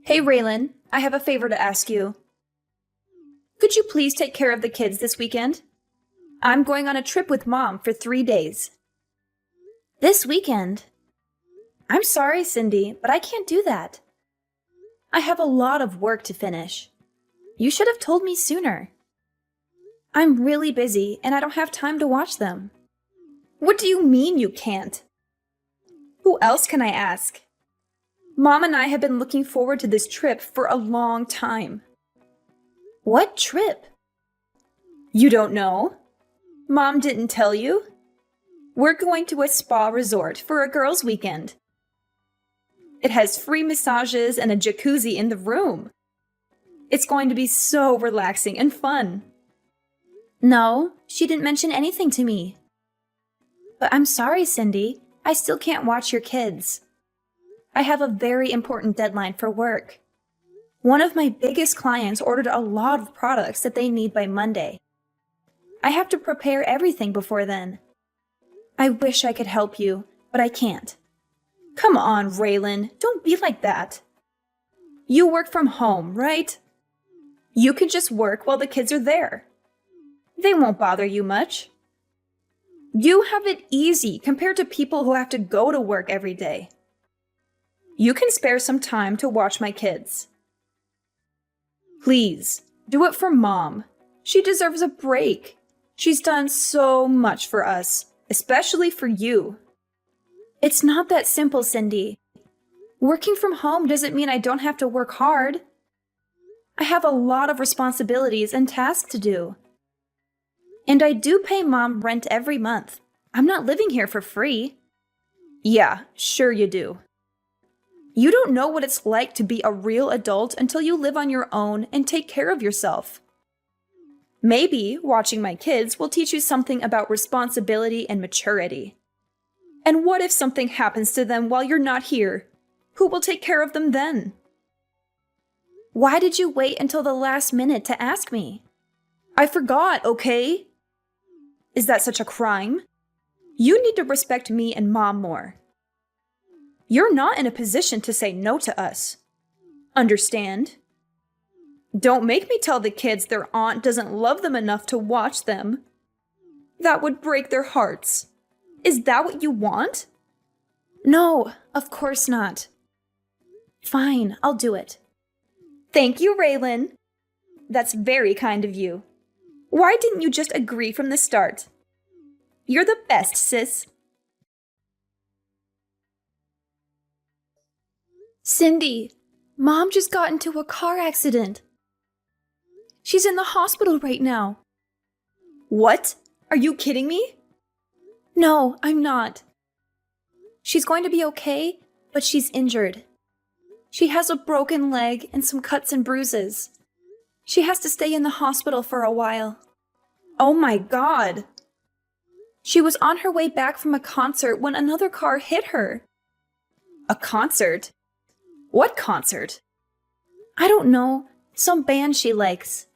Hey Raylan, I have a favor to ask you. Could you please take care of the kids this weekend? I'm going on a trip with Mom for 3 days. This weekend? I'm sorry, Cindy, but I can't do that. I have a lot of work to finish. You should have told me sooner. I'm really busy and I don't have time to watch them. What do you mean you can't? Who else can I ask? Mom and I have been looking forward to this trip for a long time. What trip? You don't know? Mom didn't tell you? We're going to a spa resort for a girls' weekend. It has free massages and a jacuzzi in the room. It's going to be so relaxing and fun. No, she didn't mention anything to me. But I'm sorry, Cindy. I still can't watch your kids. I have a very important deadline for work. One of my biggest clients ordered a lot of products that they need by Monday. I have to prepare everything before then. I wish I could help you, but I can't. Come on, Raylan, don't be like that. You work from home, right? You can just work while the kids are there. They won't bother you much. You have it easy compared to people who have to go to work every day. You can spare some time to watch my kids. Please, do it for Mom. She deserves a break. She's done so much for us, especially for you. It's not that simple, Cindy. Working from home doesn't mean I don't have to work hard. I have a lot of responsibilities and tasks to do. And I do pay Mom rent every month. I'm not living here for free. Yeah, sure you do. You don't know what it's like to be a real adult until you live on your own and take care of yourself. Maybe watching my kids will teach you something about responsibility and maturity. And what if something happens to them while you're not here? Who will take care of them then? Why did you wait until the last minute to ask me? I forgot, okay? Is that such a crime? You need to respect me and Mom more. You're not in a position to say no to us. Understand? Don't make me tell the kids their aunt doesn't love them enough to watch them. That would break their hearts. Is that what you want? No, of course not. Fine, I'll do it. Thank you, Raylan. That's very kind of you. Why didn't you just agree from the start? You're the best, sis. Cindy, Mom just got into a car accident. She's in the hospital right now. What? Are you kidding me? No, I'm not. She's going to be okay, but she's injured. She has a broken leg and some cuts and bruises. She has to stay in the hospital for a while. Oh my God! She was on her way back from a concert when another car hit her. A concert? What concert? I don't know. Some band she likes.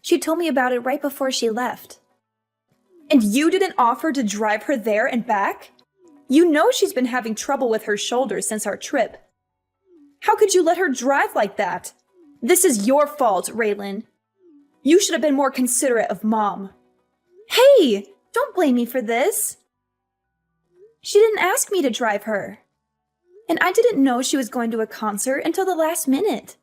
She told me about it right before she left. And you didn't offer to drive her there and back? You know she's been having trouble with her shoulders since our trip. How could you let her drive like that? This is your fault, Raylan. You should have been more considerate of Mom. Hey, don't blame me for this. She didn't ask me to drive her. And I didn't know she was going to a concert until the last minute.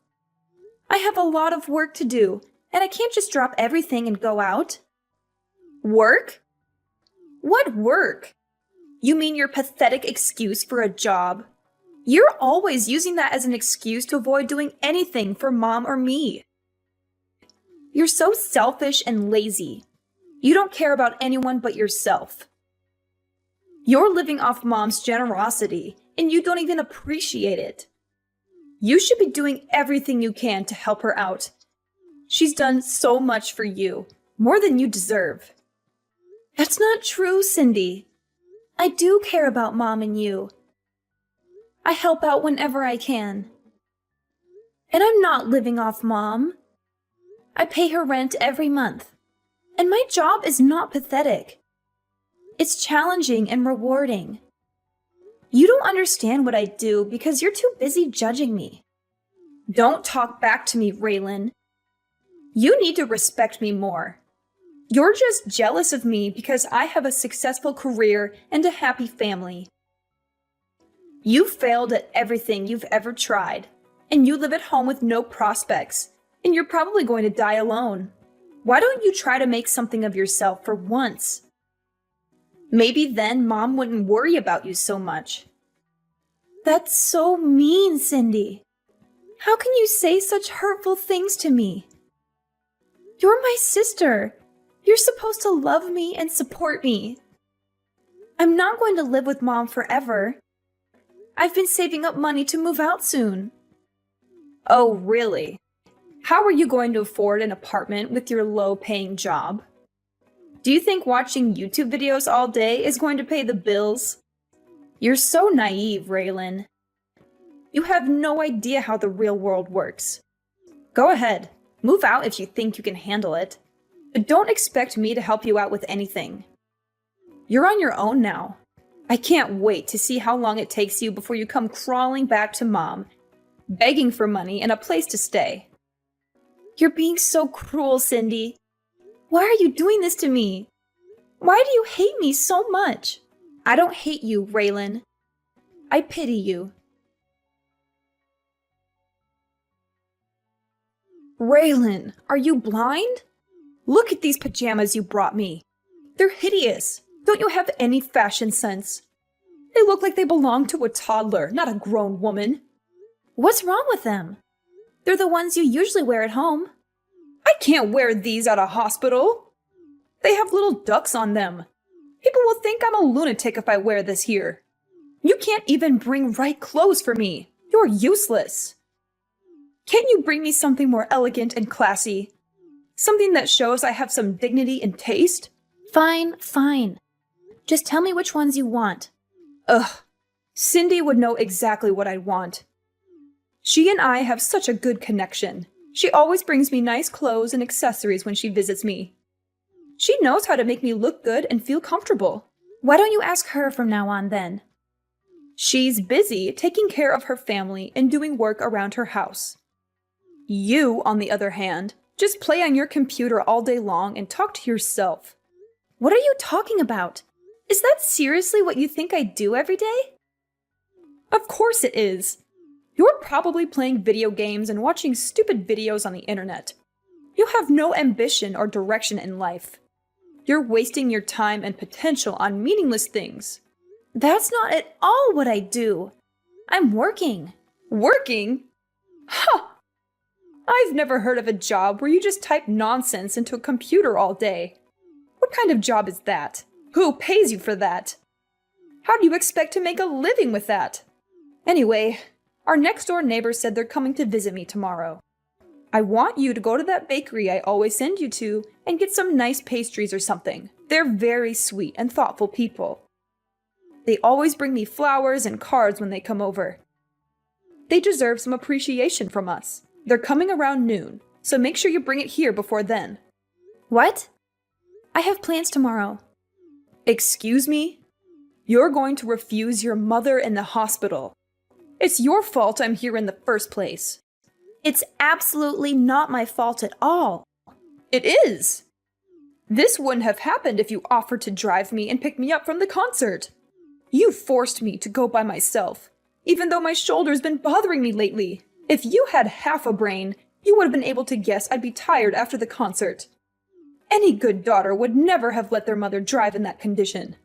I have a lot of work to do, and I can't just drop everything and go out. Work? What work? You mean your pathetic excuse for a job? You're always using that as an excuse to avoid doing anything for Mom or me. You're so selfish and lazy. You don't care about anyone but yourself. You're living off Mom's generosity, and you don't even appreciate it. You should be doing everything you can to help her out. She's done so much for you, more than you deserve. That's not true, Cindy. I do care about Mom and you. I help out whenever I can. And I'm not living off Mom. I pay her rent every month. And my job is not pathetic. It's challenging and rewarding. You don't understand what I do because you're too busy judging me. Don't talk back to me, Raylan. You need to respect me more. You're just jealous of me because I have a successful career and a happy family. You failed at everything you've ever tried, and you live at home with no prospects, and you're probably going to die alone. Why don't you try to make something of yourself for once? Maybe then Mom wouldn't worry about you so much. That's so mean, Cindy. How can you say such hurtful things to me? You're my sister. You're supposed to love me and support me. I'm not going to live with Mom forever. I've been saving up money to move out soon. Oh, really? How are you going to afford an apartment with your low-paying job? Do you think watching YouTube videos all day is going to pay the bills? You're so naive, Raylan. You have no idea how the real world works. Go ahead, move out if you think you can handle it. But don't expect me to help you out with anything. You're on your own now. I can't wait to see how long it takes you before you come crawling back to Mom, begging for money and a place to stay. You're being so cruel, Cindy. Why are you doing this to me? Why do you hate me so much? I don't hate you, Raylan. I pity you. Raylan, are you blind? Look at these pajamas you brought me. They're hideous. Don't you have any fashion sense? They look like they belong to a toddler, not a grown woman. What's wrong with them? They're the ones you usually wear at home. I can't wear these at a hospital. They have little ducks on them. People will think I'm a lunatic if I wear this here. You can't even bring right clothes for me. You're useless. Can't you bring me something more elegant and classy? Something that shows I have some dignity and taste? Fine, fine. Just tell me which ones you want. Ugh, Cindy would know exactly what I want. She and I have such a good connection. She always brings me nice clothes and accessories when she visits me. She knows how to make me look good and feel comfortable. Why don't you ask her from now on then? She's busy taking care of her family and doing work around her house. You, on the other hand, just play on your computer all day long and talk to yourself. What are you talking about? Is that seriously what you think I do every day? Of course it is. You're probably playing video games and watching stupid videos on the internet. You have no ambition or direction in life. You're wasting your time and potential on meaningless things. That's not at all what I do. I'm working. Working? Huh! I've never heard of a job where you just type nonsense into a computer all day. What kind of job is that? Who pays you for that? How do you expect to make a living with that? Anyway, our next-door neighbor said they're coming to visit me tomorrow. I want you to go to that bakery I always send you to and get some nice pastries or something. They're very sweet and thoughtful people. They always bring me flowers and cards when they come over. They deserve some appreciation from us. They're coming around noon, so make sure you bring it here before then. What? I have plans tomorrow. Excuse me? You're going to refuse your mother in the hospital. It's your fault I'm here in the first place. It's absolutely not my fault at all. It is. This wouldn't have happened if you offered to drive me and pick me up from the concert. You forced me to go by myself, even though my shoulder's been bothering me lately. If you had half a brain, you would have been able to guess I'd be tired after the concert. Any good daughter would never have let their mother drive in that condition.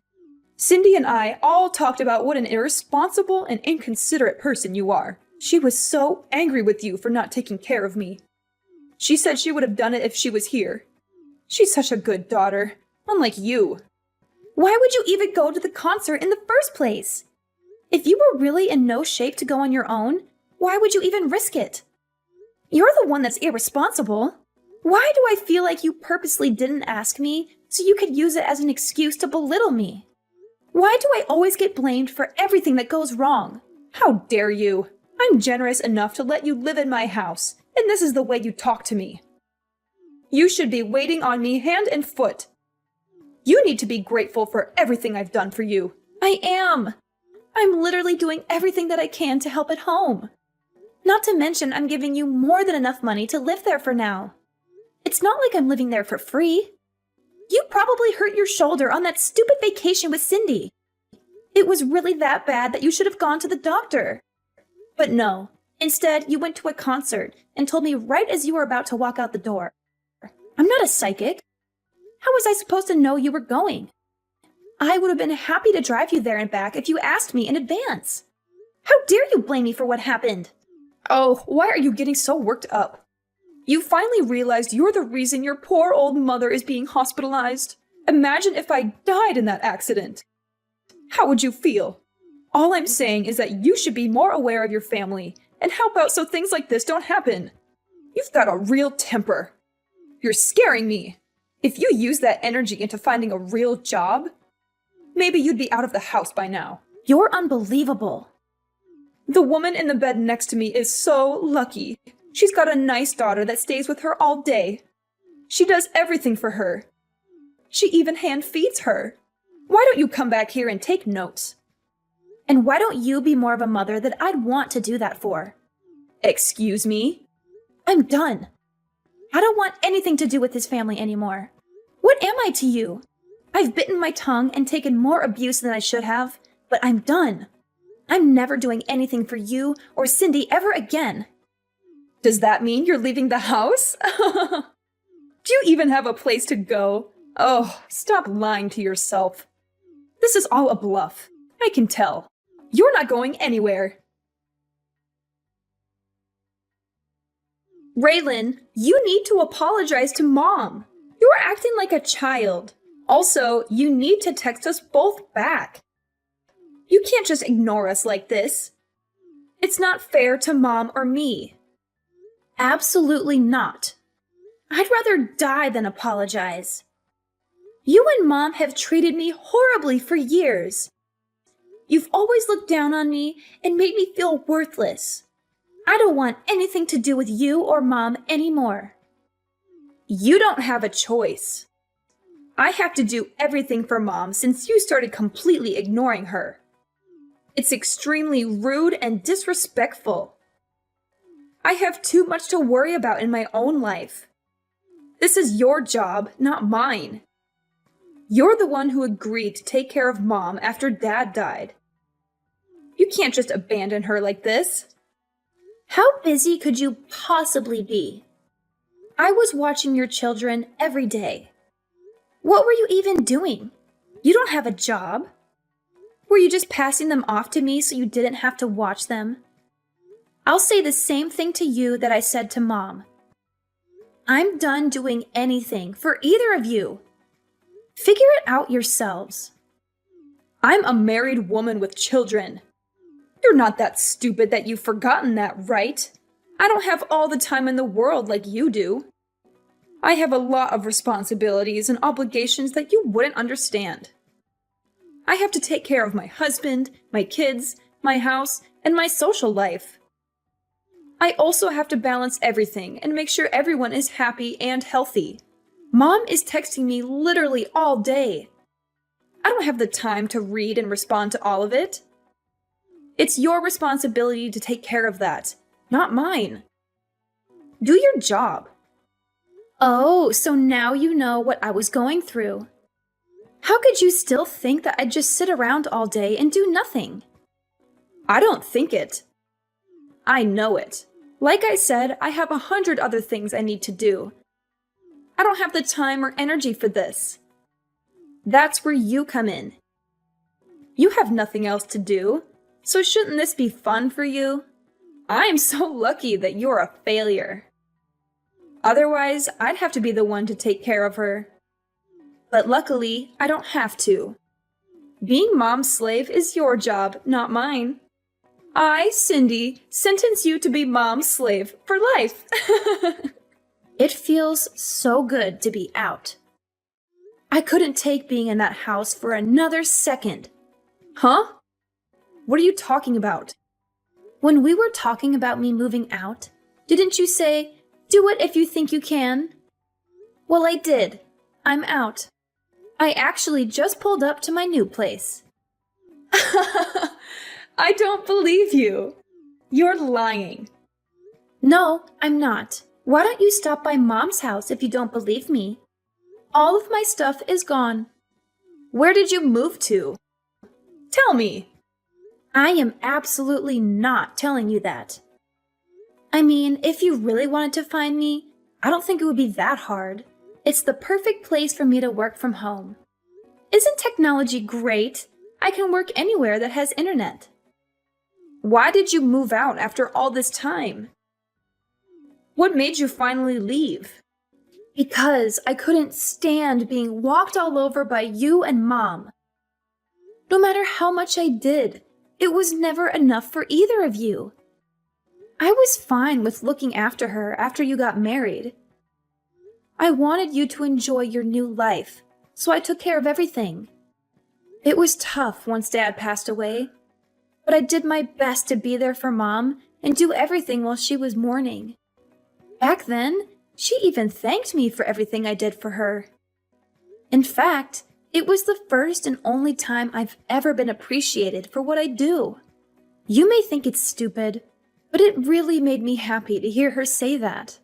Cindy and I all talked about what an irresponsible and inconsiderate person you are. She was so angry with you for not taking care of me. She said she would have done it if she was here. She's such a good daughter, unlike you. Why would you even go to the concert in the first place? If you were really in no shape to go on your own, why would you even risk it? You're the one that's irresponsible. Why do I feel like you purposely didn't ask me so you could use it as an excuse to belittle me? Why do I always get blamed for everything that goes wrong? How dare you? I'm generous enough to let you live in my house, and this is the way you talk to me. You should be waiting on me hand and foot. You need to be grateful for everything I've done for you. I am. I'm literally doing everything that I can to help at home. Not to mention I'm giving you more than enough money to live there for now. It's not like I'm living there for free. You probably hurt your shoulder on that stupid vacation with Cindy. It was really that bad that you should have gone to the doctor. But no, instead you went to a concert and told me right as you were about to walk out the door. I'm not a psychic. How was I supposed to know you were going? I would have been happy to drive you there and back if you asked me in advance. How dare you blame me for what happened? Oh, why are you getting so worked up? You finally realized you're the reason your poor old mother is being hospitalized. Imagine if I died in that accident. How would you feel? All I'm saying is that you should be more aware of your family and help out so things like this don't happen. You've got a real temper. You're scaring me. If you use that energy into finding a real job, maybe you'd be out of the house by now. You're unbelievable. The woman in the bed next to me is so lucky. She's got a nice daughter that stays with her all day. She does everything for her. She even hand feeds her. Why don't you come back here and take notes? And why don't you be more of a mother that I'd want to do that for? Excuse me? I'm done. I don't want anything to do with this family anymore. What am I to you? I've bitten my tongue and taken more abuse than I should have, but I'm done. I'm never doing anything for you or Cindy ever again. Does that mean you're leaving the house? Do you even have a place to go? Oh, stop lying to yourself. This is all a bluff. I can tell. You're not going anywhere. Raylan, you need to apologize to Mom. You're acting like a child. Also, you need to text us both back. You can't just ignore us like this. It's not fair to Mom or me. Absolutely not. I'd rather die than apologize. You and Mom have treated me horribly for years. You've always looked down on me and made me feel worthless. I don't want anything to do with you or Mom anymore. You don't have a choice. I have to do everything for Mom since you started completely ignoring her. It's extremely rude and disrespectful. I have too much to worry about in my own life. This is your job, not mine. You're the one who agreed to take care of Mom after Dad died. You can't just abandon her like this. How busy could you possibly be? I was watching your children every day. What were you even doing? You don't have a job. Were you just passing them off to me so you didn't have to watch them? I'll say the same thing to you that I said to Mom. I'm done doing anything for either of you. Figure it out yourselves. I'm a married woman with children. You're not that stupid that you've forgotten that, right? I don't have all the time in the world like you do. I have a lot of responsibilities and obligations that you wouldn't understand. I have to take care of my husband, my kids, my house, and my social life. I also have to balance everything and make sure everyone is happy and healthy. Mom is texting me literally all day. I don't have the time to read and respond to all of it. It's your responsibility to take care of that, not mine. Do your job. Oh, so now you know what I was going through. How could you still think that I'd just sit around all day and do nothing? I don't think it. I know it. Like I said, I have 100 other things I need to do. I don't have the time or energy for this. That's where you come in. You have nothing else to do, so shouldn't this be fun for you? I'm so lucky that you're a failure. Otherwise, I'd have to be the one to take care of her. But luckily, I don't have to. Being Mom's slave is your job, not mine. I, Cindy, sentence you to be Mom's slave for life. It feels so good to be out. I couldn't take being in that house for another second. Huh? What are you talking about? When we were talking about me moving out, didn't you say, do it if you think you can? Well, I did. I'm out. I actually just pulled up to my new place. I don't believe you. You're lying. No, I'm not. Why don't you stop by Mom's house if you don't believe me? All of my stuff is gone. Where did you move to? Tell me. I am absolutely not telling you that. I mean, if you really wanted to find me, I don't think it would be that hard. It's the perfect place for me to work from home. Isn't technology great? I can work anywhere that has internet. Why did you move out after all this time? What made you finally leave? Because I couldn't stand being walked all over by you and Mom. No matter how much I did, it was never enough for either of you. I was fine with looking after her after you got married. I wanted you to enjoy your new life, so I took care of everything. It was tough once Dad passed away, but I did my best to be there for Mom and do everything while she was mourning. Back then, she even thanked me for everything I did for her. In fact, it was the first and only time I've ever been appreciated for what I do. You may think it's stupid, but it really made me happy to hear her say that.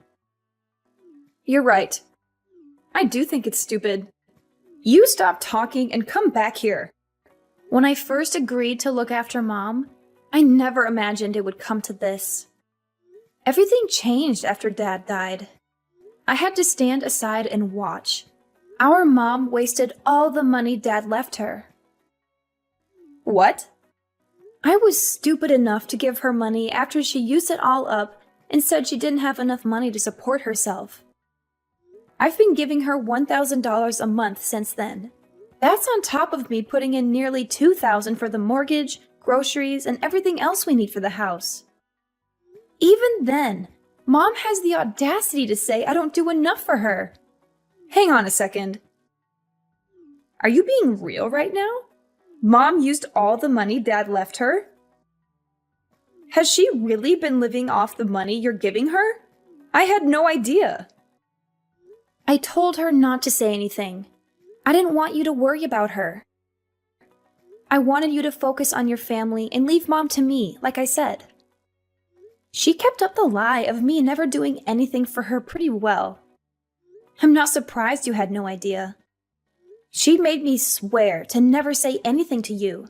You're right. I do think it's stupid. You stop talking and come back here. When I first agreed to look after Mom, I never imagined it would come to this. Everything changed after Dad died. I had to stand aside and watch. Our mom wasted all the money Dad left her. What? I was stupid enough to give her money after she used it all up and said she didn't have enough money to support herself. I've been giving her $1,000 a month since then. That's on top of me putting in nearly $2,000 for the mortgage, groceries, and everything else we need for the house. Even then, Mom has the audacity to say I don't do enough for her. Hang on a second. Are you being real right now? Mom used all the money Dad left her? Has she really been living off the money you're giving her? I had no idea. I told her not to say anything. I didn't want you to worry about her. I wanted you to focus on your family and leave Mom to me, like I said. She kept up the lie of me never doing anything for her pretty well. I'm not surprised you had no idea. She made me swear to never say anything to you.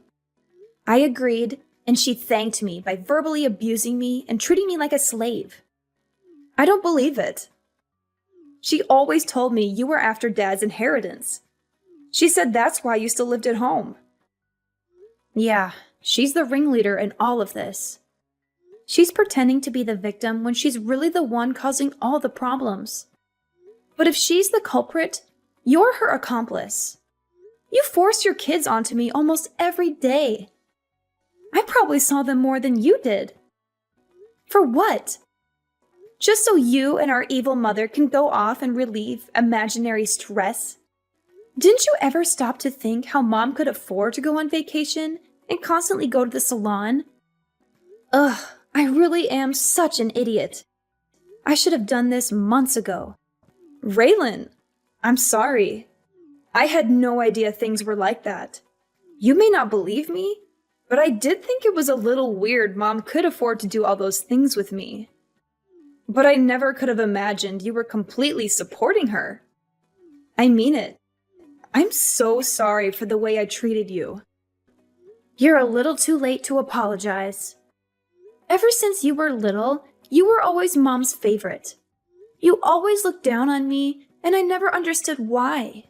I agreed, and she thanked me by verbally abusing me and treating me like a slave. I don't believe it. She always told me you were after Dad's inheritance. She said that's why you still lived at home. Yeah, she's the ringleader in all of this. She's pretending to be the victim when she's really the one causing all the problems. But if she's the culprit, you're her accomplice. You forced your kids onto me almost every day. I probably saw them more than you did. For what? Just so you and our evil mother can go off and relieve imaginary stress? Didn't you ever stop to think how Mom could afford to go on vacation and constantly go to the salon? Ugh, I really am such an idiot. I should have done this months ago. Raylan, I'm sorry. I had no idea things were like that. You may not believe me, but I did think it was a little weird Mom could afford to do all those things with me. But I never could have imagined you were completely supporting her. I mean it. I'm so sorry for the way I treated you. You're a little too late to apologize. Ever since you were little, you were always Mom's favorite. You always looked down on me, and I never understood why.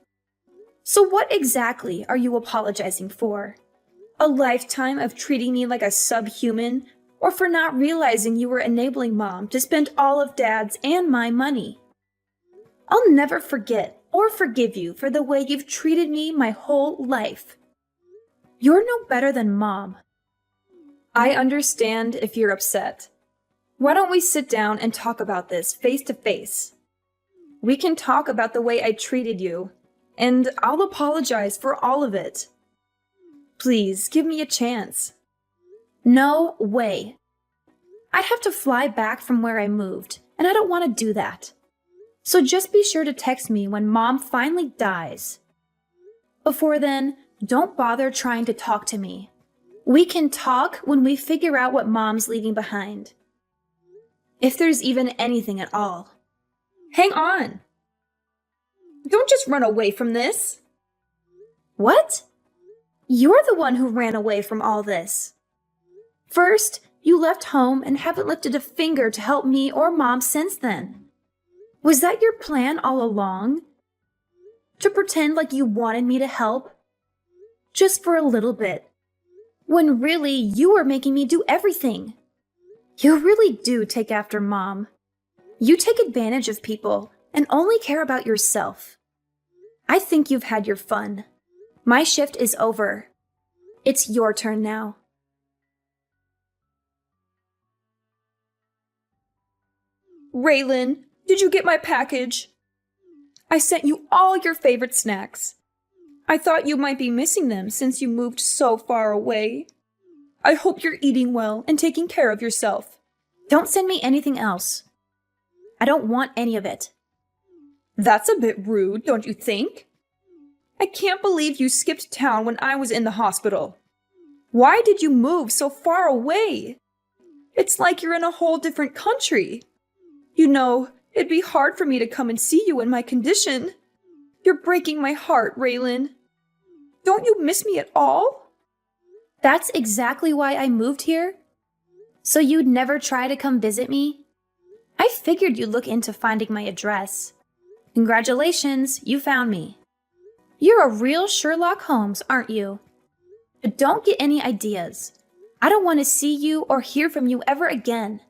So what exactly are you apologizing for? A lifetime of treating me like a subhuman, or for not realizing you were enabling Mom to spend all of Dad's and my money? I'll never forget or forgive you for the way you've treated me my whole life. You're no better than Mom. I understand if you're upset. Why don't we sit down and talk about this face to face? We can talk about the way I treated you, and I'll apologize for all of it. Please, give me a chance. No way. I'd have to fly back from where I moved, and I don't want to do that. So just be sure to text me when Mom finally dies. Before then, don't bother trying to talk to me. We can talk when we figure out what Mom's leaving behind. If there's even anything at all. Hang on. Don't just run away from this. What? You're the one who ran away from all this. First, you left home and haven't lifted a finger to help me or Mom since then. Was that your plan all along? To pretend like you wanted me to help? Just for a little bit. When really, you were making me do everything. You really do take after Mom. You take advantage of people and only care about yourself. I think you've had your fun. My shift is over. It's your turn now. Raylan, did you get my package? I sent you all your favorite snacks. I thought you might be missing them since you moved so far away. I hope you're eating well and taking care of yourself. Don't send me anything else. I don't want any of it. That's a bit rude, don't you think? I can't believe you skipped town when I was in the hospital. Why did you move so far away? It's like you're in a whole different country. You know, it'd be hard for me to come and see you in my condition. You're breaking my heart, Raylan. Don't you miss me at all? That's exactly why I moved here. So you'd never try to come visit me? I figured you'd look into finding my address. Congratulations, you found me. You're a real Sherlock Holmes, aren't you? But don't get any ideas. I don't want to see you or hear from you ever again.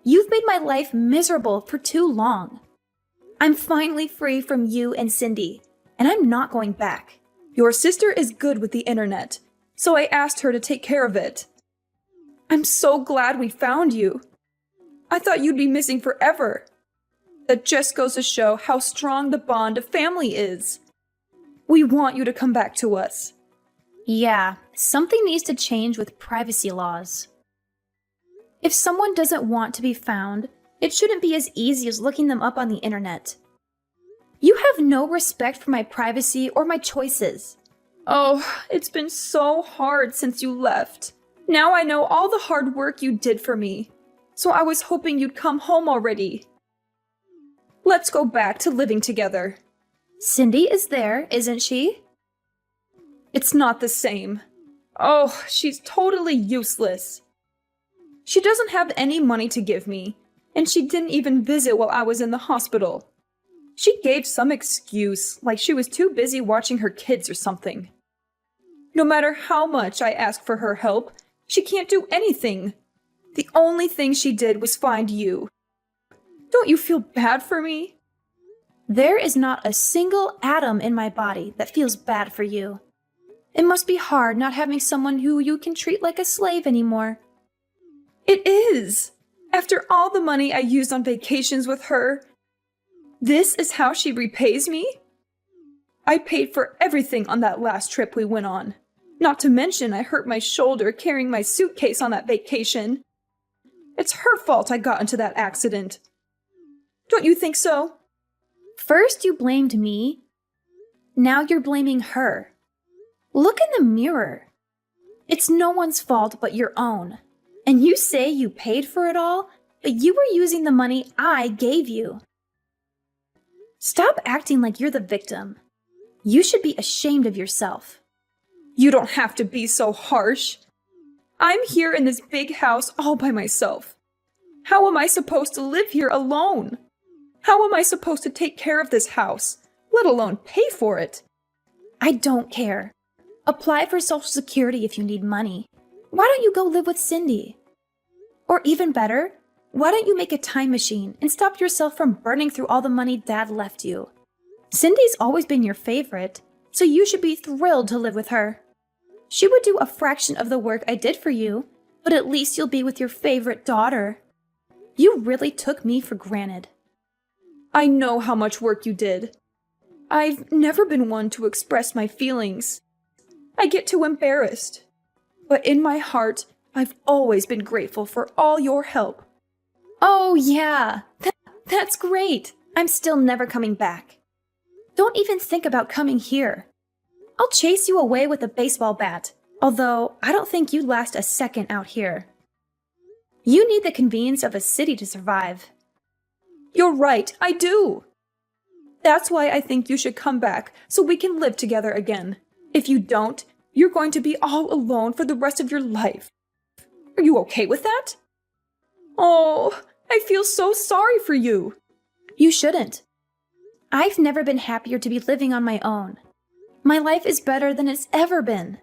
You've made my life miserable for too long. I'm finally free from you and Cindy, and I'm not going back. Your sister is good with the internet, so I asked her to take care of it. I'm so glad we found you. I thought you'd be missing forever. That just goes to show how strong the bond of family is. We want you to come back to us. Yeah, something needs to change with privacy laws. If someone doesn't want to be found, it shouldn't be as easy as looking them up on the internet. You have no respect for my privacy or my choices. Oh, it's been so hard since you left. Now I know all the hard work you did for me, so I was hoping you'd come home already. Let's go back to living together. Cindy is there, isn't she? It's not the same. Oh, she's totally useless. She doesn't have any money to give me, and she didn't even visit while I was in the hospital. She gave some excuse, like she was too busy watching her kids or something. No matter how much I ask for her help, she can't do anything. The only thing she did was find you. Don't you feel bad for me? There is not a single atom in my body that feels bad for you. It must be hard not having someone who you can treat like a slave anymore. It is. After all the money I used on vacations with her, this is how she repays me? I paid for everything on that last trip we went on. Not to mention I hurt my shoulder carrying my suitcase on that vacation. It's her fault I got into that accident. Don't you think so? First you blamed me. Now you're blaming her. Look in the mirror. It's no one's fault but your own. And you say you paid for it all, but you were using the money I gave you. Stop acting like you're the victim. You should be ashamed of yourself. You don't have to be so harsh. I'm here in this big house all by myself. How am I supposed to live here alone? How am I supposed to take care of this house, let alone pay for it? I don't care. Apply for Social Security if you need money. Why don't you go live with Cindy? Or even better, why don't you make a time machine and stop yourself from burning through all the money Dad left you? Cindy's always been your favorite, so you should be thrilled to live with her. She would do a fraction of the work I did for you, but at least you'll be with your favorite daughter. You really took me for granted. I know how much work you did. I've never been one to express my feelings. I get too embarrassed. But in my heart, I've always been grateful for all your help. Oh, yeah. That's great. I'm still never coming back. Don't even think about coming here. I'll chase you away with a baseball bat, although I don't think you'd last a second out here. You need the convenience of a city to survive. You're right, I do. That's why I think you should come back so we can live together again. If you don't, you're going to be all alone for the rest of your life. Are you okay with that? Oh, I feel so sorry for you. You shouldn't. I've never been happier to be living on my own. My life is better than it's ever been.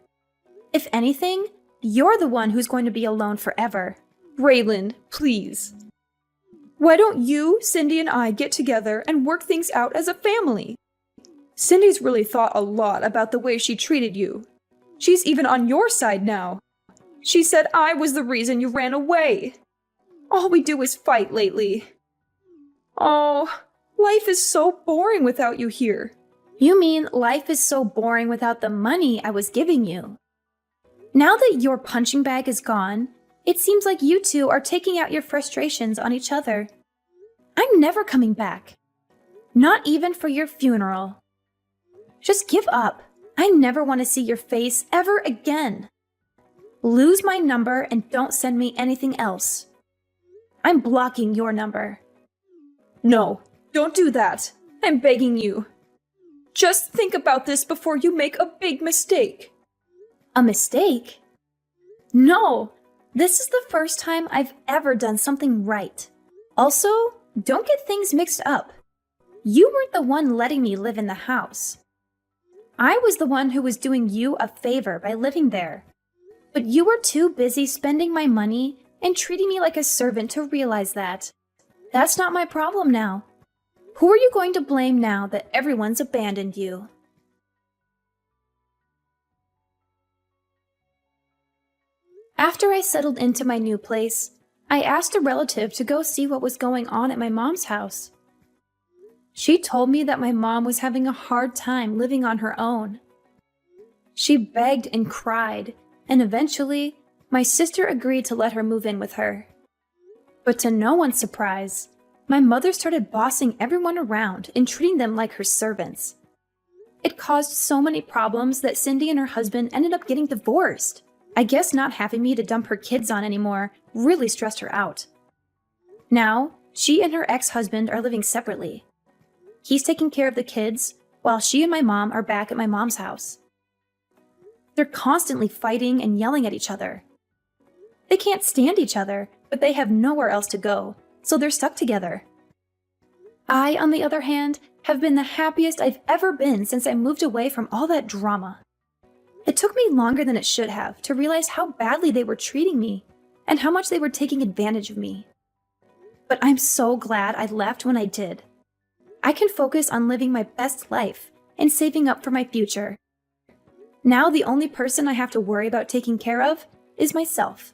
If anything, you're the one who's going to be alone forever. Raylan, please. Why don't you, Cindy, and I get together and work things out as a family? Cindy's really thought a lot about the way she treated you. She's even on your side now. She said I was the reason you ran away. All we do is fight lately. Oh, life is so boring without you here. You mean life is so boring without the money I was giving you? Now that your punching bag is gone, it seems like you two are taking out your frustrations on each other. I'm never coming back. Not even for your funeral. Just give up. I never want to see your face ever again. Lose my number and don't send me anything else. I'm blocking your number. No, don't do that. I'm begging you. Just think about this before you make a big mistake. A mistake? No, this is the first time I've ever done something right. Also, don't get things mixed up. You weren't the one letting me live in the house. I was the one who was doing you a favor by living there. But you were too busy spending my money and treating me like a servant to realize that. That's not my problem now. Who are you going to blame now that everyone's abandoned you? After I settled into my new place, I asked a relative to go see what was going on at my mom's house. She told me that my mom was having a hard time living on her own. She begged and cried, and eventually, my sister agreed to let her move in with her. But to no one's surprise, my mother started bossing everyone around and treating them like her servants. It caused so many problems that Cindy and her husband ended up getting divorced. I guess not having me to dump her kids on anymore really stressed her out. Now, she and her ex-husband are living separately. He's taking care of the kids, while she and my mom are back at my mom's house. They're constantly fighting and yelling at each other. They can't stand each other, but they have nowhere else to go, so they're stuck together. I, on the other hand, have been the happiest I've ever been since I moved away from all that drama. It took me longer than it should have to realize how badly they were treating me and how much they were taking advantage of me. But I'm so glad I left when I did. I can focus on living my best life and saving up for my future. Now the only person I have to worry about taking care of is myself.